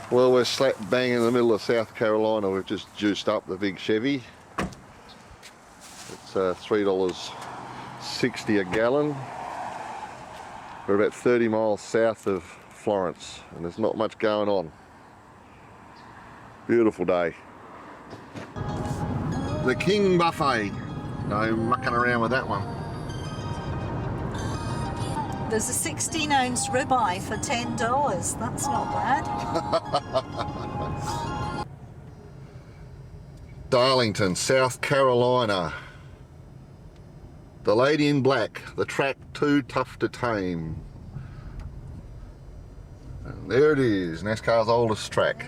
Well, we're slap bang in the middle of South Carolina. We've just juiced up the big Chevy. It's $3.60 a gallon. We're about 30 miles south of Florence, and there's not much going on. Beautiful day. The King Buffet. No mucking around with that one. There's a 16-ounce ribeye for $10. That's not bad. Darlington, South Carolina. The Lady in Black, the track too tough to tame. And there it is, NASCAR's oldest track.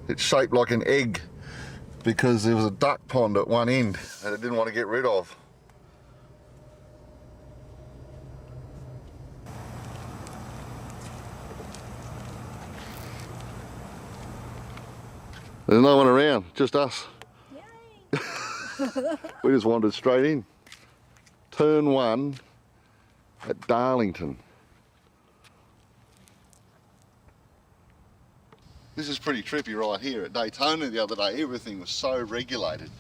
It's shaped like an egg because there was a duck pond at one end that it didn't want to get rid of. There's no one around, just us. Yay. We just wandered straight in. Turn 1 at Darlington. This is pretty trippy right here. At Daytona the other day, everything was so regulated.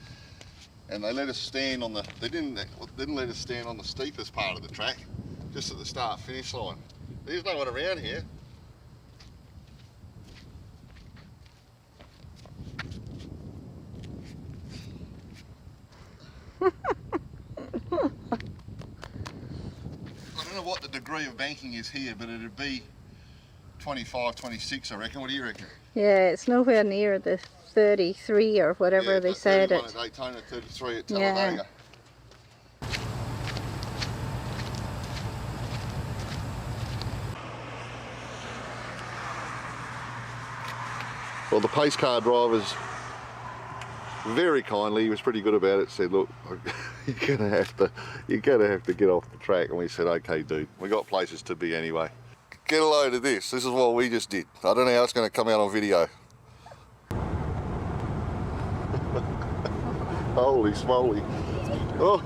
And they let us stand on the, they didn't let us stand on the steepest part of the track, just at the start finish line. There's no one around here. I don't know what the degree of banking is here, but it'd be 25, 26, I reckon. What do you reckon? Yeah, it's nowhere near the 33 or whatever they said it. At Daytona, 33 at Talladega. Yeah. Well, the pace car drivers very kindly, he was pretty good about it, said, look, you're gonna have to get off the track. And we said, okay dude, we got places to be anyway. Get a load of this. This is what we just did. I don't know how it's going to come out on video. Holy smoly. Oh.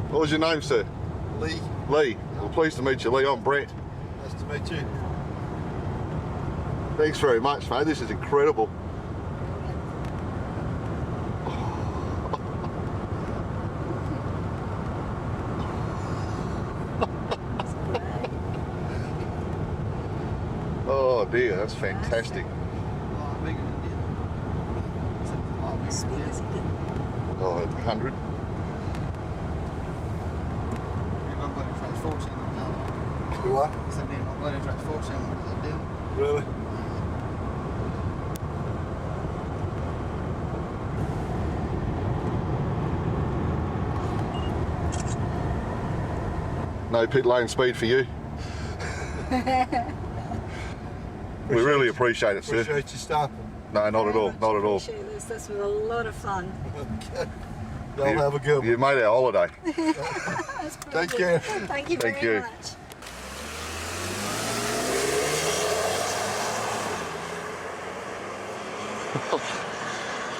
What was your name, sir? Lee. Lee. Well, pleased to meet you, Lee. I'm Brett. Nice to meet you. Thanks very much, mate. This is incredible. Oh dear, that's fantastic. Oh, 100. Do what? Really? No pit lane speed for you. We really appreciate it, sir. Appreciate you stopping. No, not at all, not at all. This was a lot of fun. Okay. Y'all have a good one. You made our holiday. Take care. Thank you very much.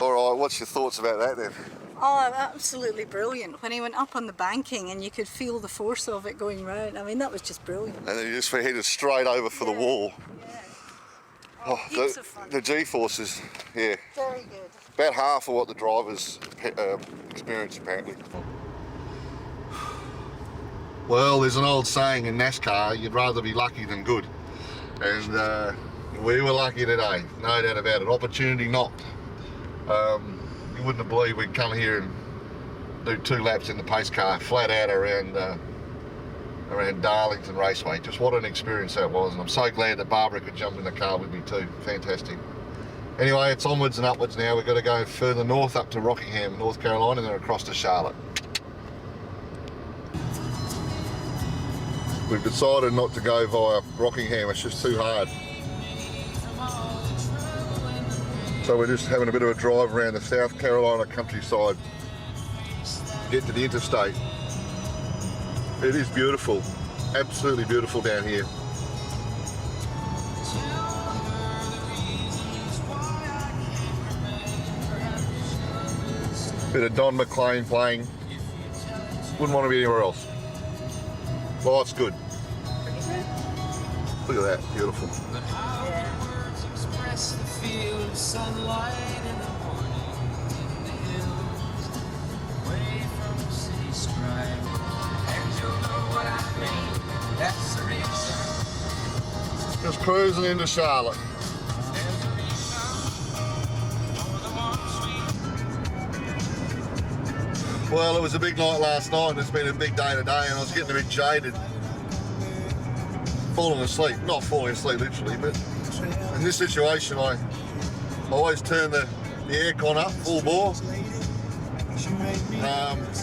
All right, what's your thoughts about that then? Oh, absolutely brilliant. When he went up on the banking and you could feel the force of it going round. I mean, that was just brilliant. And then you just headed straight over for the wall. Yeah. Oh, Heaps of fun. the G-forces, yeah. Very good. About half of what the drivers experience, apparently. Well, there's an old saying in NASCAR, you'd rather be lucky than good. And we were lucky today, no doubt about it. Opportunity knocked. You wouldn't have believed we'd come here and do 2 laps in the pace car, flat out around Darlington Raceway. Just what an experience that was, and I'm so glad that Barbara could jump in the car with me too. Fantastic. Anyway, it's onwards and upwards now. We've got to go further north up to Rockingham, North Carolina, and then across to Charlotte. We've decided not to go via Rockingham, it's just too hard. So we're just having a bit of a drive around the South Carolina countryside, get to the interstate. It is beautiful, absolutely beautiful down here. Bit of Don McLean playing. Wouldn't want to be anywhere else. Life's good. Look at that, beautiful. Just cruising into Charlotte. Well, it was a big night last night and it's been a big day today, and I was getting a bit jaded. Falling asleep, not falling asleep literally, but in this situation I always turn the aircon up full bore,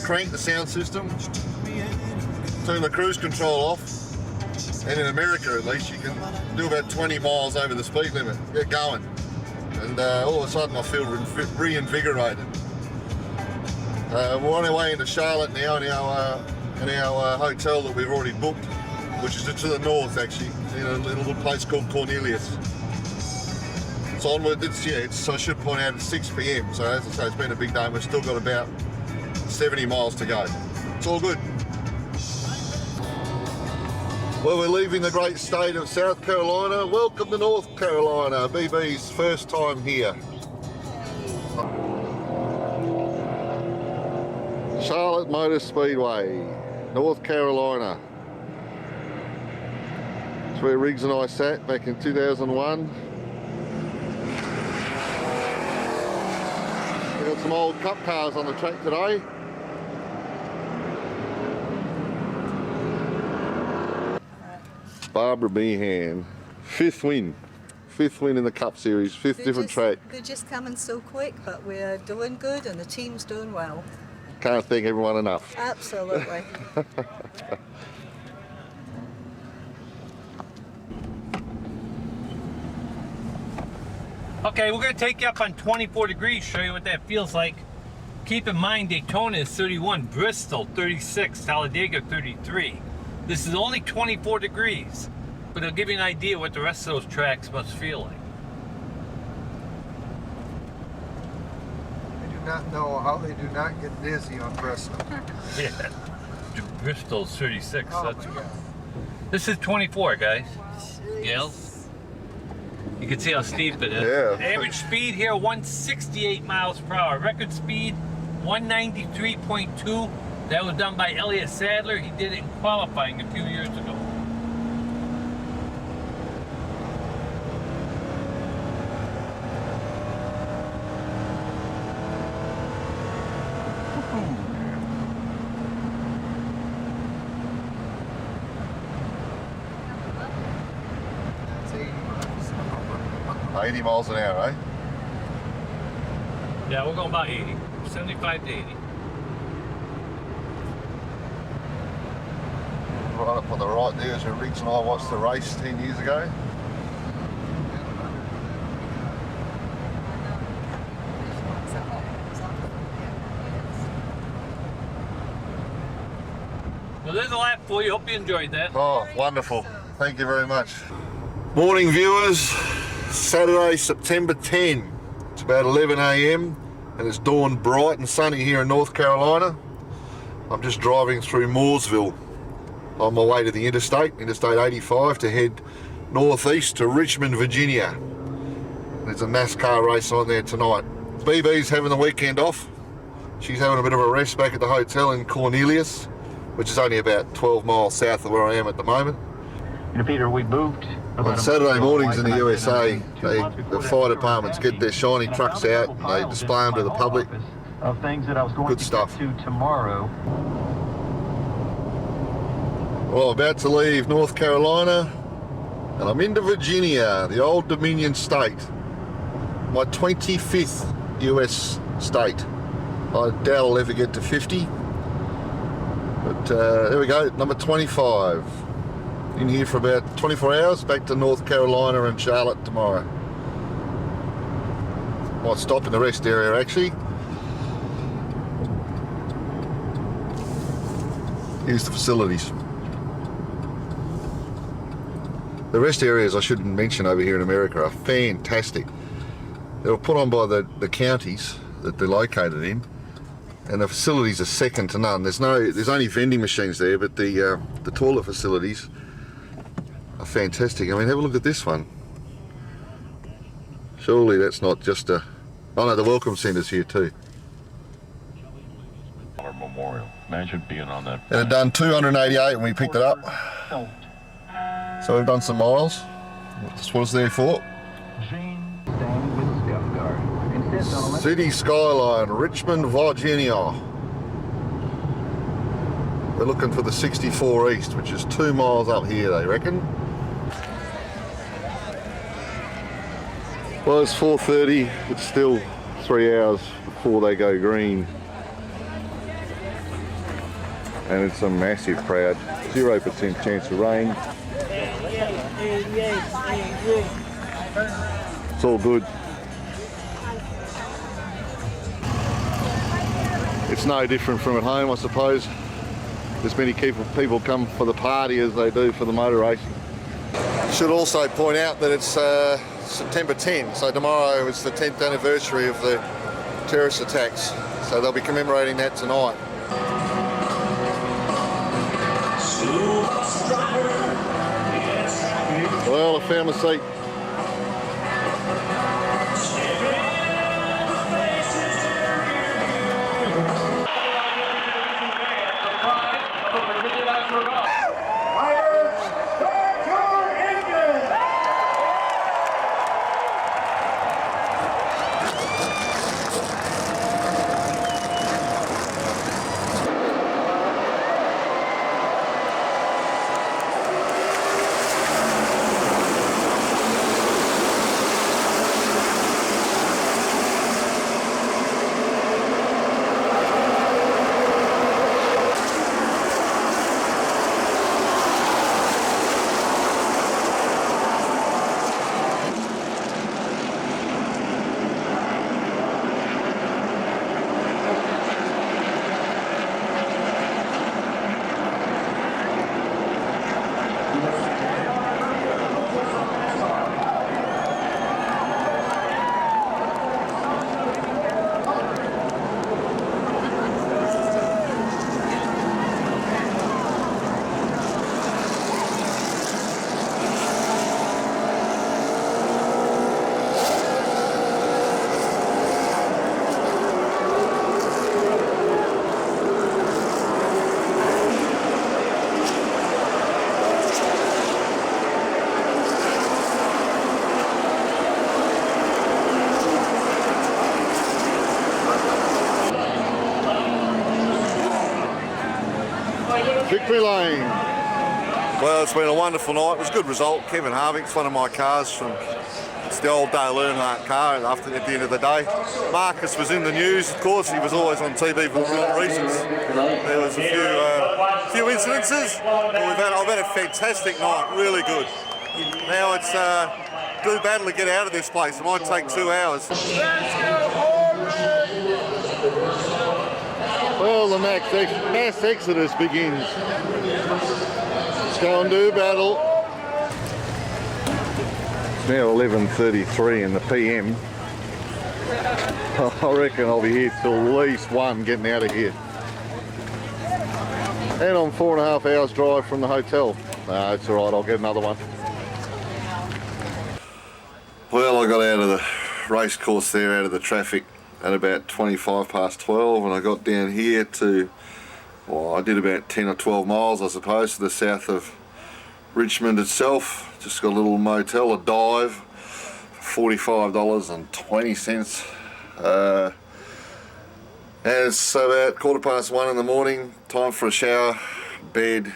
crank the sound system, turn the cruise control off, and in America at least you can do about 20 miles over the speed limit, get going, and all of a sudden I feel reinvigorated. We're on our way into Charlotte now in our hotel that we've already booked, which is to the north actually, in a little place called Cornelius. It's onward, I should point out it's 6 p.m, so as I say, it's been a big day and we've still got about 70 miles to go. It's all good. Well, we're leaving the great state of South Carolina. Welcome to North Carolina, BB's first time here. Charlotte Motor Speedway, North Carolina. That's where Riggs and I sat back in 2001. We've got some old cup cars on the track today. Barbara Behan, fifth win in the Cup Series, fifth different track. They're just coming so quick, but we're doing good and the team's doing well. Can't thank everyone enough. Absolutely. Okay, we're going to take you up on 24 degrees, show you what that feels like. Keep in mind Daytona is 31, Bristol 36, Talladega 33. This is only 24 degrees, but it'll give you an idea what the rest of those tracks must feel like. I do not know how they do not get dizzy on Bristol. Yeah, Bristol's 36. Oh That's my God. This is 24, guys. Gals. You can see how steep it is. Yeah. Average speed here 168 miles per hour. Record speed 193.2. That was done by Elliott Sadler. He did it in qualifying a few years ago. That's 80 miles. 80 miles an hour, eh? Yeah, we're going about 80. 75 to 80. Right up on the right there is where Riggs and I watched the race 10 years ago. Well, there's a lap for you. Hope you enjoyed that. Oh, wonderful. Thank you very much. Morning viewers, Saturday, September 10. It's about 11 a.m. and it's dawned bright and sunny here in North Carolina. I'm just driving through Mooresville on my way to the Interstate 85, to head northeast to Richmond, Virginia. There's a NASCAR race on there tonight. BB's having the weekend off. She's having a bit of a rest back at the hotel in Cornelius, which is only about 12 miles south of where I am at the moment. You know, Peter, we moved On Saturday mornings in the USA, the fire departments get their shiny trucks out and they display them to the public. Of things that I was going Good to stuff. get to tomorrow. Well, about to leave North Carolina and I'm into Virginia, the old Dominion state. My 25th US state. I doubt I'll ever get to 50. But there we go, number 25. In here for about 24 hours, back to North Carolina and Charlotte tomorrow. Might stop in the rest area actually. Here's the facilities. The rest areas I shouldn't mention over here in America are fantastic. They were put on by the counties that they're located in, and the facilities are second to none. There's only vending machines there, but the toilet facilities are fantastic. I mean, have a look at this one. Surely that's not just a... Oh no, the welcome centre's here too. Our memorial. Imagine being on that. And it done 288 when we picked it up. So we've done some miles. That's what it's there for. City skyline, Richmond, Virginia. We're looking for the 64 East, which is 2 miles up here, they reckon. Well, it's 4:30. It's still 3 hours before they go green. And it's a massive crowd. 0% chance of rain. It's all good. It's no different from at home, I suppose. As many people come for the party as they do for the motor racing. Should also point out that it's September 10, so tomorrow is the 10th anniversary of the terrorist attacks. So they'll be commemorating that tonight. Well, I found a seat. Victory Lane. Well, it's been a wonderful night. It was a good result. Kevin Harvick's one of my cars from... It's the old Dale Earnhardt car at the end of the day. Marcus was in the news, of course. He was always on TV for the wrong reasons. There was a few incidences. But I've had a fantastic night, really good. Now it's do battle to get out of this place. It might take 2 hours. Well, the mass exodus begins. Let's go and do battle. It's now 11:33 in the PM. I reckon I'll be here till at least 1 getting out of here. And I'm 4.5 hours drive from the hotel. No, it's alright, I'll get another one. Well, I got out of the race course there, out of the traffic at about 12:25, and I got down here to, well, I did about 10 or 12 miles, I suppose, to the south of Richmond itself. Just got a little motel, a dive, $45.20. And it's about 1:15 in the morning, time for a shower, bed,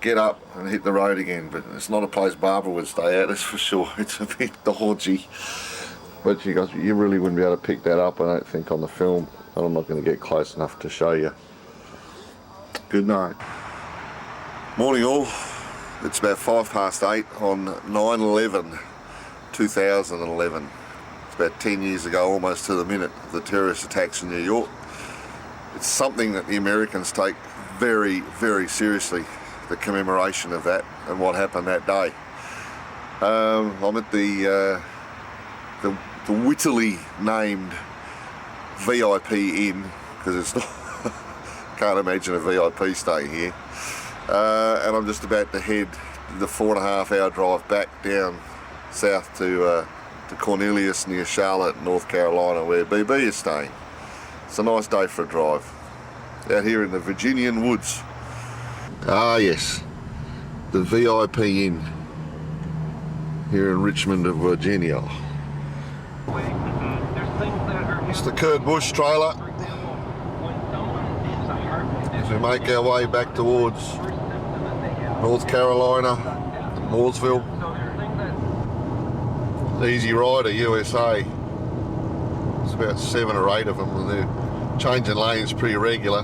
get up and hit the road again. But it's not a place Barbara would stay at, that's for sure. It's a bit dodgy. But you guys, you really wouldn't be able to pick that up, I don't think, on the film. And I'm not going to get close enough to show you. Good night. Morning all. It's about 8:05 on 9/11/2011. It's about 10 years ago, almost to the minute, of the terrorist attacks in New York. It's something that the Americans take very, very seriously, the commemoration of that and what happened that day. I'm at the wittily named VIP Inn because it's not, can't imagine a VIP staying here. And I'm just about to head the 4.5 hour drive back down south to Cornelius near Charlotte, North Carolina, where BB is staying. It's a nice day for a drive out here in the Virginian woods. Ah yes, the VIP Inn here in Richmond, Virginia. It's the Kurt Busch trailer as we make our way back towards North Carolina, Mooresville. Easy Rider USA. It's about 7 or 8 of them, and they're changing lanes pretty regular.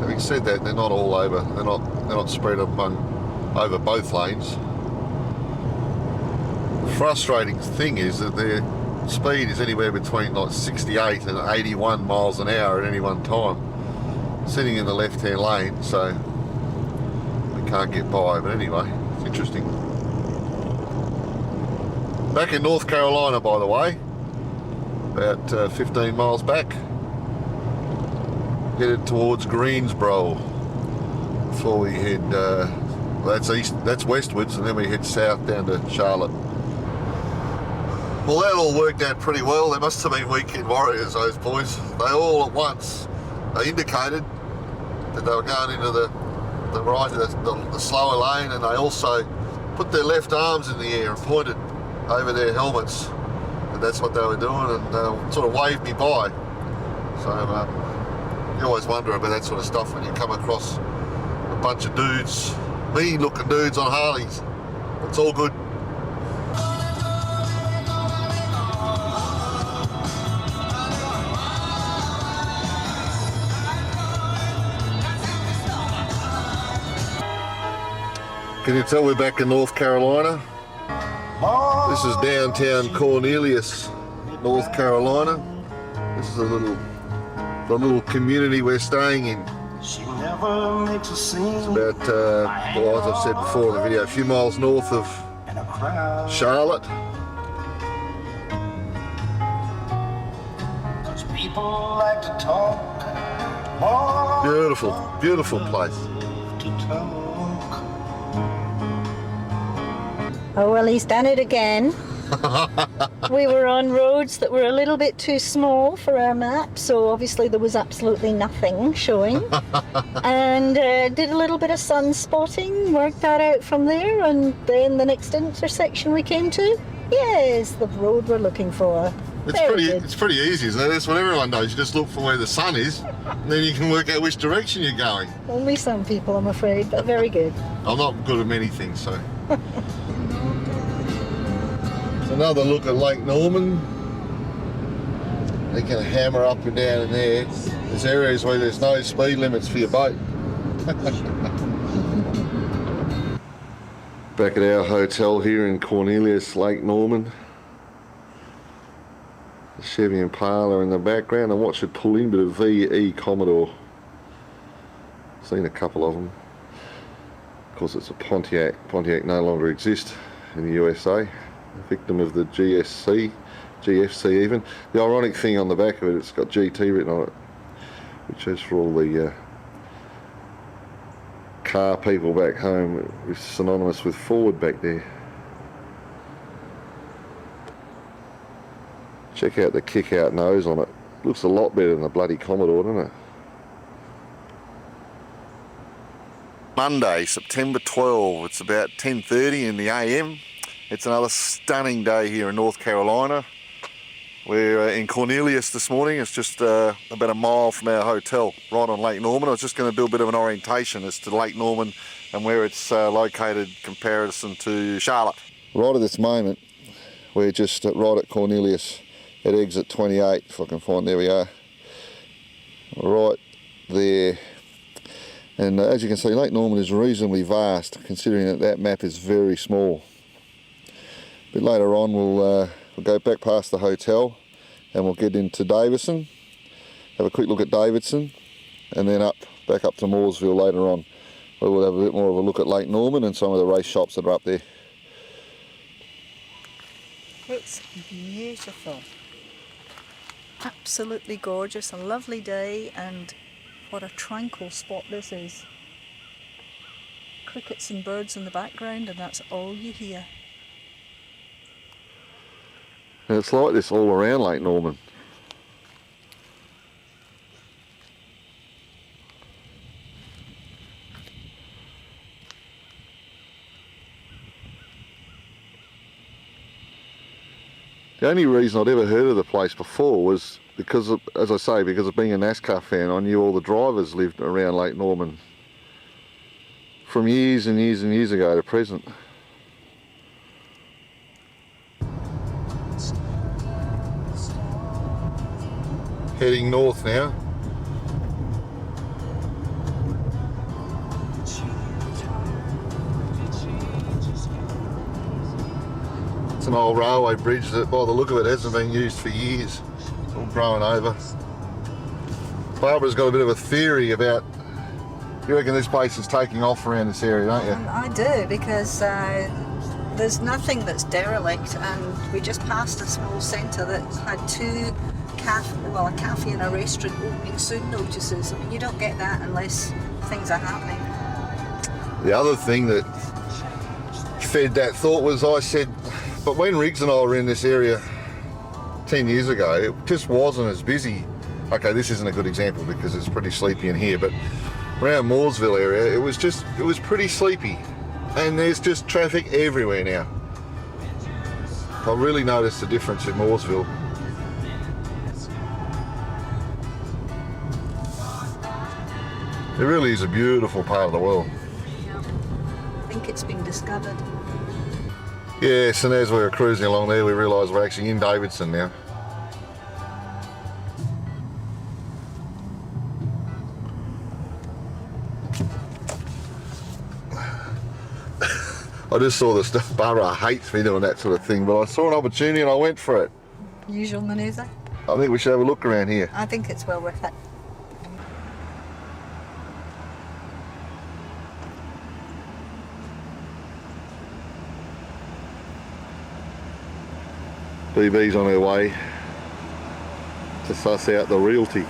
Having said that, they're not all over. They're not spread over both lanes. The frustrating thing is that their speed is anywhere between like 68 and 81 miles an hour at any one time, sitting in the left-hand lane, so we can't get by. But anyway, it's interesting. Back in North Carolina, by the way, about 15 miles back, headed towards Greensboro before we head, that's westwards, and then we head south down to Charlotte. Well, that all worked out pretty well. They must have been weekend warriors, those boys. They all at once indicated that they were going into the right, the slower lane, and they also put their left arms in the air and pointed over their helmets, and that's what they were doing, and sort of waved me by. So you always wonder about that sort of stuff when you come across a bunch of dudes, mean looking dudes on Harleys. It's all good. Can you tell we're back in North Carolina? This is downtown Cornelius, North Carolina. This is the little community we're staying in. It's about, well, as I've said before in the video, a few miles north of Charlotte. Beautiful, beautiful place. Oh, well, he's done it again. We were on roads that were a little bit too small for our map, so obviously there was absolutely nothing showing. And did a little bit of sun spotting, worked that out from there, and then the next intersection we came to, yes, the road we're looking for. It's pretty easy, isn't it? That's what everyone knows. You just look for where the sun is, and then you can work out which direction you're going. Only some people, I'm afraid, but very good. I'm not good at many things, so. Another look at Lake Norman. They can hammer up and down in there. There's areas where there's no speed limits for your boat. Back at our hotel here in Cornelius, Lake Norman. The Chevy Impala in the background. I watched it pull in, but a VE Commodore. Seen a couple of them. Of course, it's a Pontiac. Pontiac no longer exists in the USA. A victim of the GFC even. The ironic thing on the back of it, it's got GT written on it, which is for all the car people back home. It's synonymous with Ford back there. Check out the kick-out nose on it. Looks a lot better than the bloody Commodore, doesn't it? Monday, September 12. It's about 10:30 in the AM. It's another stunning day here in North Carolina. We're in Cornelius this morning. It's just about a mile from our hotel, right on Lake Norman. I was just going to do a bit of an orientation as to Lake Norman and where it's located in comparison to Charlotte. Right at this moment, we're just right at Cornelius at exit 28, if I can find, there we are. Right there. And as you can see, Lake Norman is reasonably vast, considering that map is very small. A bit later on, we'll go back past the hotel and we'll get into Davidson, have a quick look at Davidson, and then back up to Mooresville later on, where we'll have a bit more of a look at Lake Norman and some of the race shops that are up there. It's beautiful. Absolutely gorgeous, a lovely day, and what a tranquil spot this is. Crickets and birds in the background, and that's all you hear. And it's like this all around Lake Norman. The only reason I'd ever heard of the place before was because of, as I say, because of being a NASCAR fan. I knew all the drivers lived around Lake Norman from years and years and years ago to present. Heading north now. It's an old railway bridge that, by the look of it, hasn't been used for years. It's all grown over. Barbara's got a bit of a theory about, you reckon this place is taking off around this area, don't you? I do, because there's nothing that's derelict, and we just passed a small centre that had two a cafe and a restaurant opening soon notices. I mean, you don't get that unless things are happening. The other thing that fed that thought was, I said, but when Riggs and I were in this area 10 years ago, it just wasn't as busy. Okay, this isn't a good example because it's pretty sleepy in here, but around Mooresville area, it was pretty sleepy, and there's just traffic everywhere now. I really noticed the difference in Mooresville. It really is a beautiful part of the world. I think it's been discovered. Yes, and as we were cruising along there, we realised we're actually in Davidson now. I just saw the stuff. Barbara hates me doing that sort of thing, but I saw an opportunity and I went for it. Usual manoeuvre. I think we should have a look around here. I think it's well worth it. BB's on her way to suss out the realty.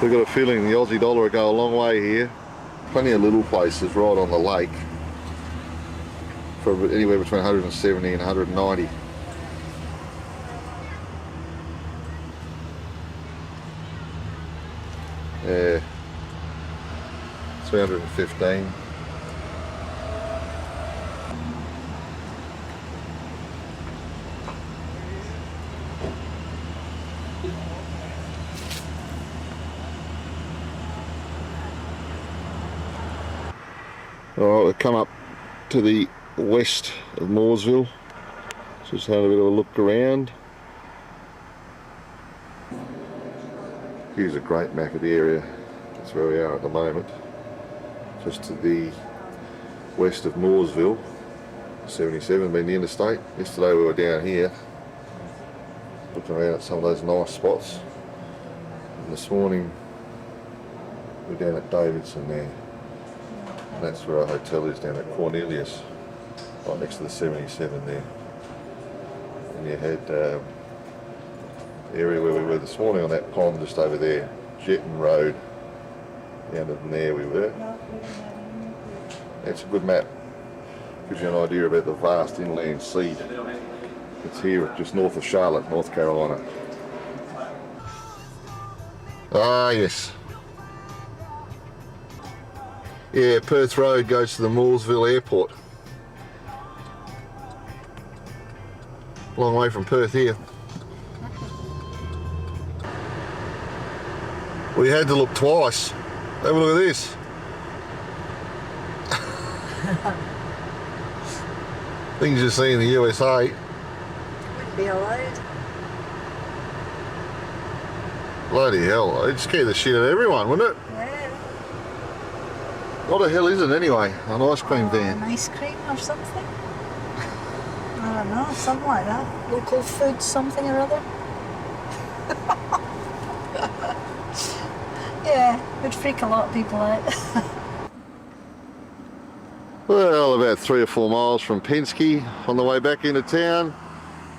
We've got a feeling the Aussie dollar will go a long way here. Plenty of little places right on the lake for anywhere between 170 and 190. Yeah, 315. Alright, we've come up to the west of Mooresville, just had a bit of a look around. Here's a great map of the area. That's where we are at the moment, just to the west of Mooresville. 77 being the interstate. Yesterday we were down here looking around at some of those nice spots, and this morning we're down at Davidson there. And that's where our hotel is, down at Cornelius, right next to the 77 there. And you had the area where we were this morning on that pond just over there, Jetton Road, down to there we were. It's a good map, gives you an idea about the vast inland sea. It's here just north of Charlotte, North Carolina. Ah yes. Yeah, Perth Road goes to the Mooresville Airport. Long way from Perth here. We had to look twice. Have a look at this. Things you see in the USA. Wouldn't be allowed. Bloody hell, it'd scare the shit out of everyone, wouldn't it? Yeah. What the hell is it anyway? An ice cream van. An ice cream or something? I don't know, something like that. Local food, something or other. Yeah, would freak a lot of people out. Well, about 3 or 4 miles from Penske on the way back into town.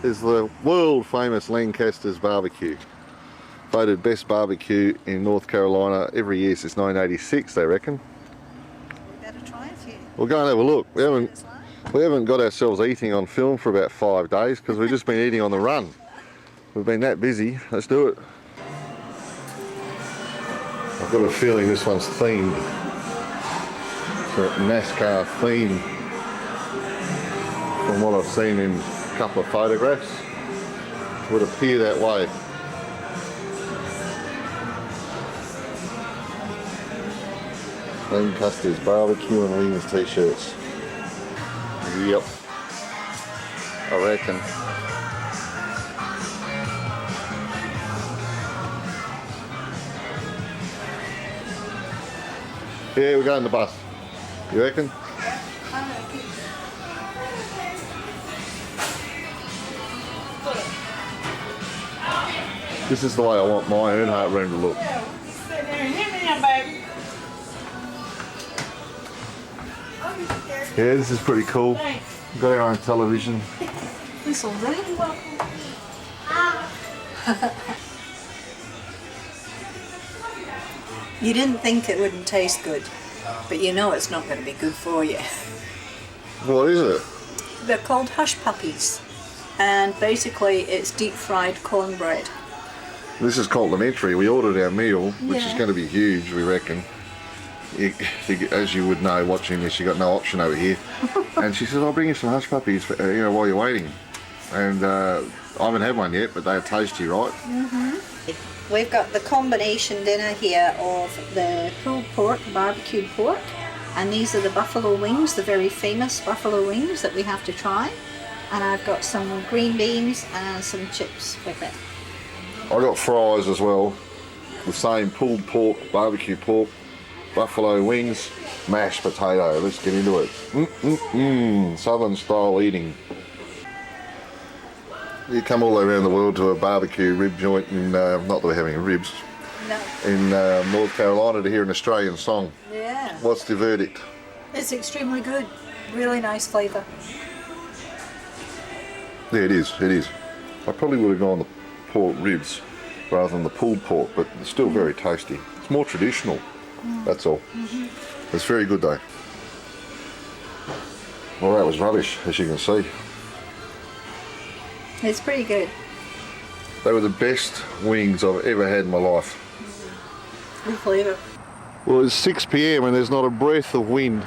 is the world famous Lancaster's barbecue. Voted best barbecue in North Carolina every year since 1986, they reckon. We better try it here. We'll go and have a look. See what it's like. We haven't got ourselves eating on film for about 5 days because we've just been eating on the run. We've been that busy. Let's do it. I've got a feeling this one's themed. It's a NASCAR theme from what I've seen in a couple of photographs. It would appear that way. Lancaster's barbecue and wings t-shirts. Yep. I reckon. Yeah, we're going the bus. You reckon? This is the way I want my Earnhardt room to look. Yeah, this is pretty cool. We've got our own television. This will do. You didn't think it wouldn't taste good, but you know it's not going to be good for you. What is it? They're called hush puppies, and basically it's deep fried cornbread. This is complimentary. We ordered our meal, which is Yeah. going to be huge, we reckon. As you would know, watching this, you got no option over here. And she says, "I'll bring you some hush puppies, for, while you're waiting." And I haven't had one yet, but they're tasty, right? We've got the combination dinner here of the pulled pork, barbecued pork, and these are the buffalo wings, the very famous buffalo wings that we have to try. And I've got some green beans and some chips with it. I got fries as well. The same pulled pork, barbecue pork, buffalo wings, mashed potato. Let's get into it. Southern style eating. You come all around the world to a barbecue rib joint in, not that we're having ribs, No. in North Carolina to hear an Australian song. Yeah. What's the verdict? It's extremely good. Really nice flavour. Yeah, it is, it is. I probably would have gone the pork ribs rather than the pulled pork, but it's still very tasty. It's more traditional, that's all. It's very good though. Well, that was rubbish, as you can see. It's pretty good. They were the best wings I've ever had in my life. Good flavour. Well, it's 6 p.m. and there's not a breath of wind.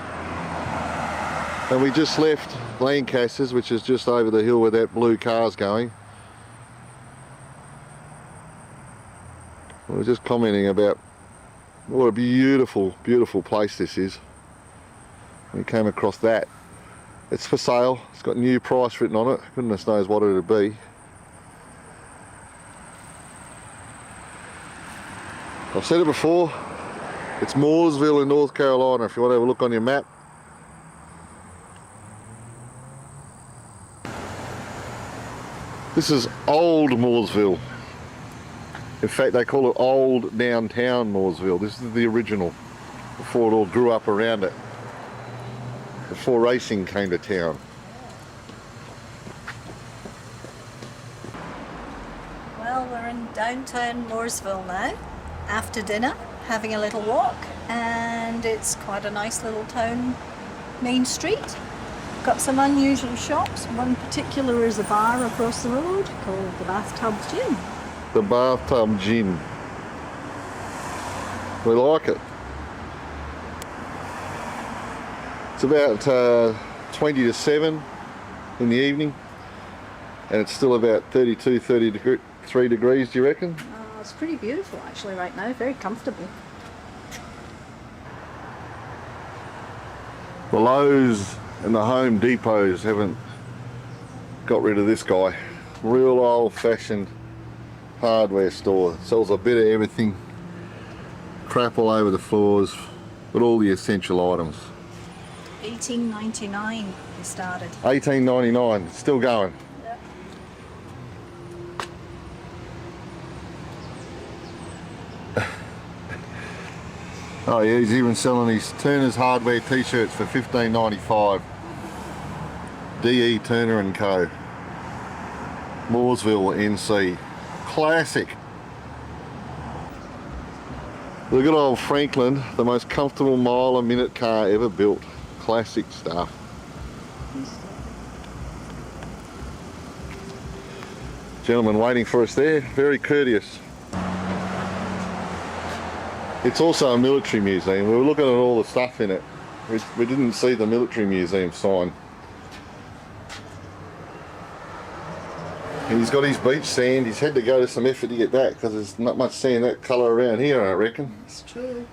And we just left Lancaster's, which is just over the hill where that blue car's going. We were just commenting about what a beautiful, beautiful place this is. We came across that. It's for sale. It's got new price written on it. Goodness knows what it'll be. I've said it before. It's Mooresville in North Carolina if you want to have a look on your map. This is old Mooresville. In fact, they call it old downtown Mooresville. This is the original, before it all grew up around it, before racing came to town. Well, we're in downtown Mooresville now, after dinner, having a little walk, and it's quite a nice little town main street. Got some unusual shops. One particular is a bar across the road called the Bathtub Gin. The Bathtub Gin. We like it. It's about 20 to 7 in the evening, and it's still about 32, 33 degrees, do you reckon? It's pretty beautiful actually right now, very comfortable. The Lowe's and the Home Depots haven't got rid of this guy. Real old-fashioned hardware store. Sells a bit of everything. Crap all over the floors, but all the essential items. $18.99 it started. $18.99, still going. Yep. Oh yeah, he's even selling these Turner's Hardware t-shirts for $15.95. DE Turner & Co. Mooresville, NC. Classic. The good old Franklin, the most comfortable mile-a-minute car ever built. Classic stuff. Gentleman waiting for us there, very courteous. It's also a military museum. We were looking at all the stuff in it. We didn't see the military museum sign. And he's got his beach sand. He's had to go to some effort to get back because there's not much sand that colour around here, I reckon. It's true.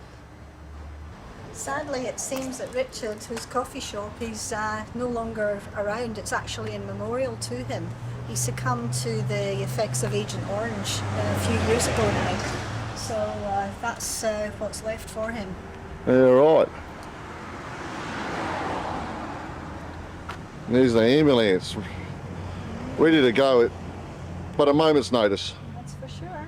Sadly, it seems that Richard, whose coffee shop, is no longer around. It's actually in memorial to him. He succumbed to the effects of Agent Orange a few years ago now. So that's what's left for him. Yeah, right. There's the ambulance. Ready to go at but a moment's notice. That's for sure.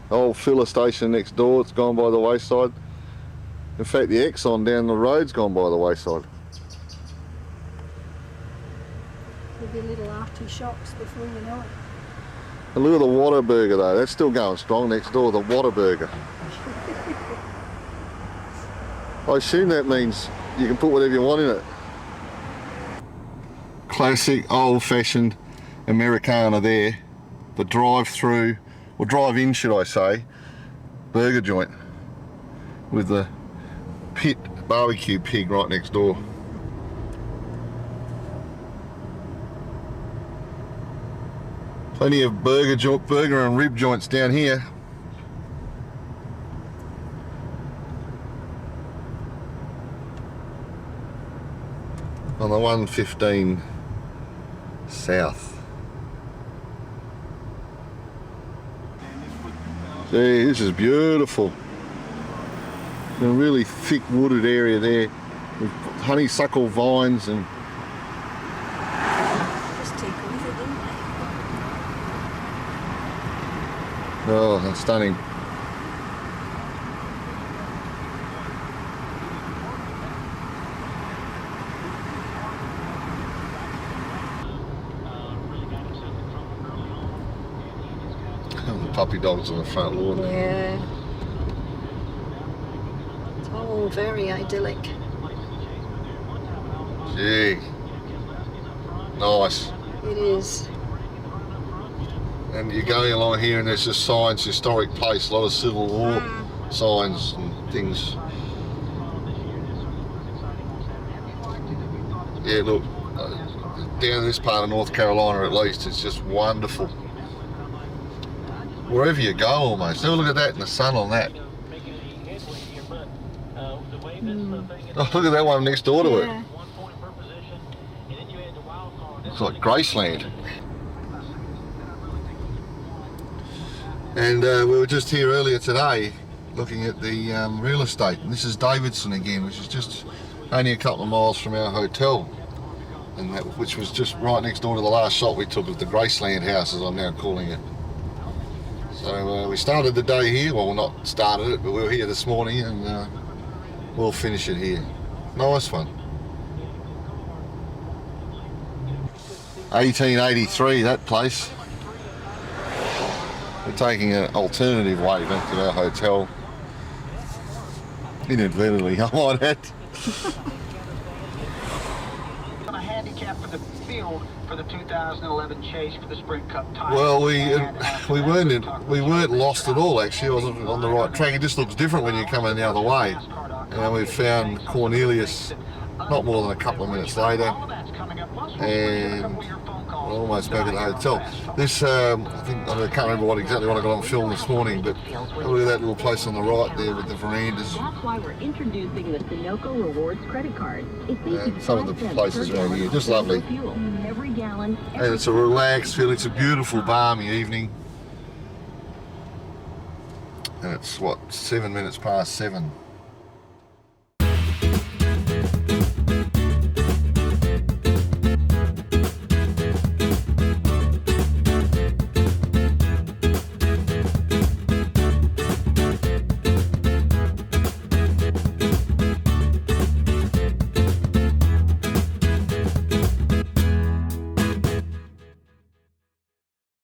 Old filler station next door, it's gone by the wayside. In fact, the Exxon down the road's gone by the wayside. There'll be little arty shops before you know it. And look at the Whataburger though, that's still going strong next door, the Whataburger. I assume that means you can put whatever you want in it. Classic old-fashioned Americana there. The drive-through, or drive-in should I say, burger joint with the pit barbecue pig right next door. Plenty of burger and rib joints down here. On the 115 south. Gee, this is beautiful. A really thick wooded area there with honeysuckle vines and Just take over, didn't oh, that's stunning. The puppy dogs on the front lawn. Yeah. It's all very idyllic. Gee, nice. It is. And you're going along here and there's just signs, historic place, a lot of Civil War signs and things. Yeah, look, down in this part of North Carolina at least, it's just wonderful. Wherever you go almost. Have a look at that in the sun on that. Oh, look at that one next door to it. Looks like Graceland. And we were just here earlier today looking at the real estate. And this is Davidson again, which is just only a couple of miles from our hotel. And that, which was just right next door to the last shot we took of the Graceland house, as I'm now calling it. So we started the day here, well not started it, but we were here this morning and we'll finish it here. Nice one. 1883, that place. We're taking an alternative way back to our hotel. Inadvertently, I might add. A handicap for the field for the 2011 chase for the Sprint Cup title. Well, we weren't lost at all actually. I wasn't on the right track. It just looks different when you're coming the other way. And we found Cornelius not more than a couple of minutes later, and we're almost back at the hotel. This, I can't remember exactly what I got on film this morning, but look at that little place on the right there with the verandas. That's why we're introducing the Sunoco Rewards credit card. It's some of the places around here, just lovely. Every gallon. And it's a relaxed feel. It's a beautiful, balmy evening. And it's what, 7 minutes past 7.